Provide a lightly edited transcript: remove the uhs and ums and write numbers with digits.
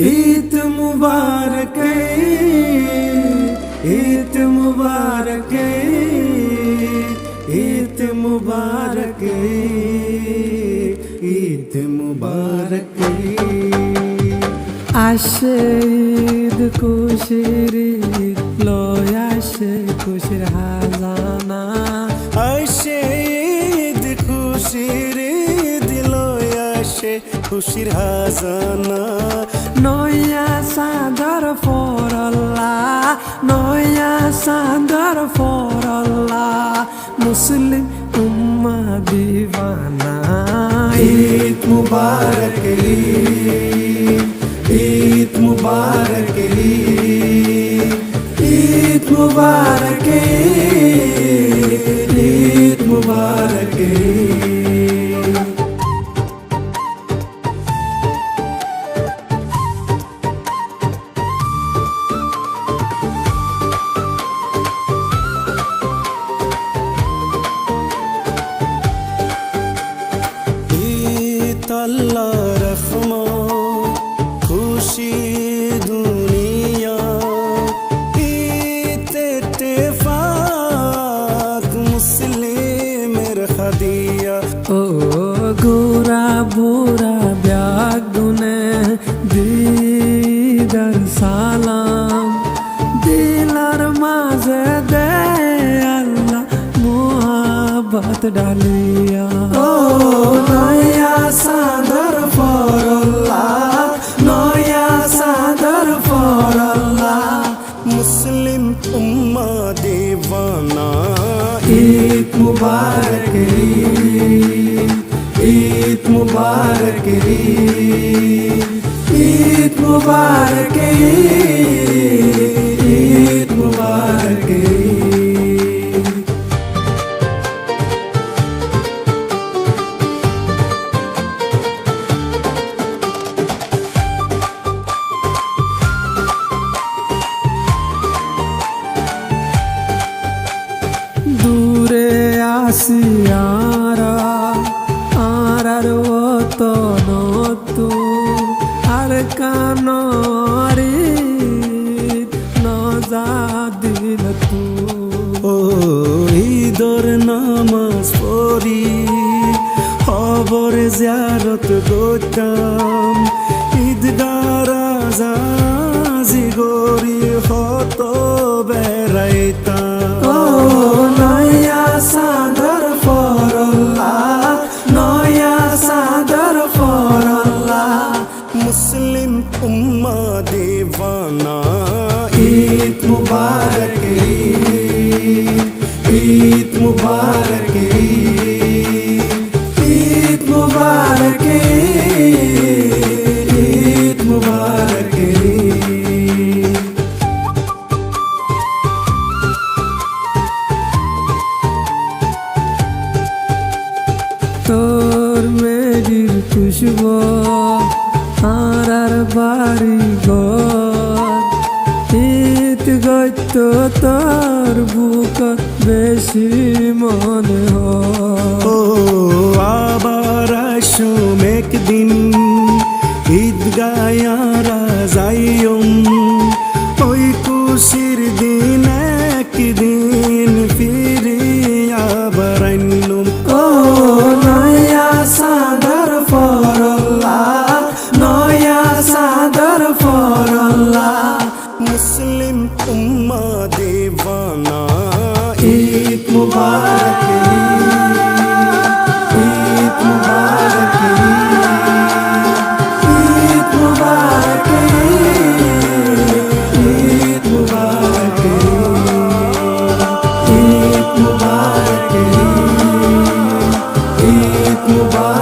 ईद मुबारक ईद मुबारक ईद मुबारक ईद मुबारक আসে ঈদ খুশির ঈদ লয় আসে খুশির হাজানা আসে ঈদ খুশির ঈদ লয় আসে খুশির হাজানা নয়া চাঁদর ফরল্লাহ নয়া চাঁদর ফরল্লাহ মুসলিম উম্মা দিওয়ানা ঈদ মুবারক ईद मुबारक ईद मुबारक ईद मुबारक ईद अल्लाह रहमान खुशी दुनिया इत्तेफाक मुस्लिम रखदिया ओ गोरा बुरा ब्यागुने दीदर सालाम दिलार माजे दे अल्लाह मोहब्बत डालिया ओ नया सादर फरल्लाह नया सादर फरल्लाह मुस्लिम उम्मा दीवाना ईद मुबारक ईद मुबारक ईद मुबारक ईद मुबारक দূরে আসিয়ারা আর তো নতুন আর কানরি নজা দিল তু ও ঈদর নামাজ পড়ি খবর জিয়ারত করতাম ঈদগারা যাজি গরি হত বেড়াইতাম ও নয়া সাদর ফরল্লাহ নয়া সাদর ফরল্লাহ মুসলিম উম্মা দিওয়ানা ঈদ মুবারক ঈদ মুবারক ঈদ মুবারক ঈদ মুবারক তোর মেরির খুশবু আর বাড়ি ঘর ঈদ গত তোর বুক বেশি মনে হয় ও আবার আসুম একদিন ঈদ গায়ারা যাইম ওই খুশির দিন একদিন ফিরিয়া বারাইনুম ও নয়া সাদর ফরল্লাহ নয়া সাদর ফরল্লাহ মুসলিম উম্মা দিওয়ানা ঈদ মুবারক ঈদ মুবারক ঈদ মুবারক ঈদ মুবারক ঈদ মুবারক ঈদ মুবারক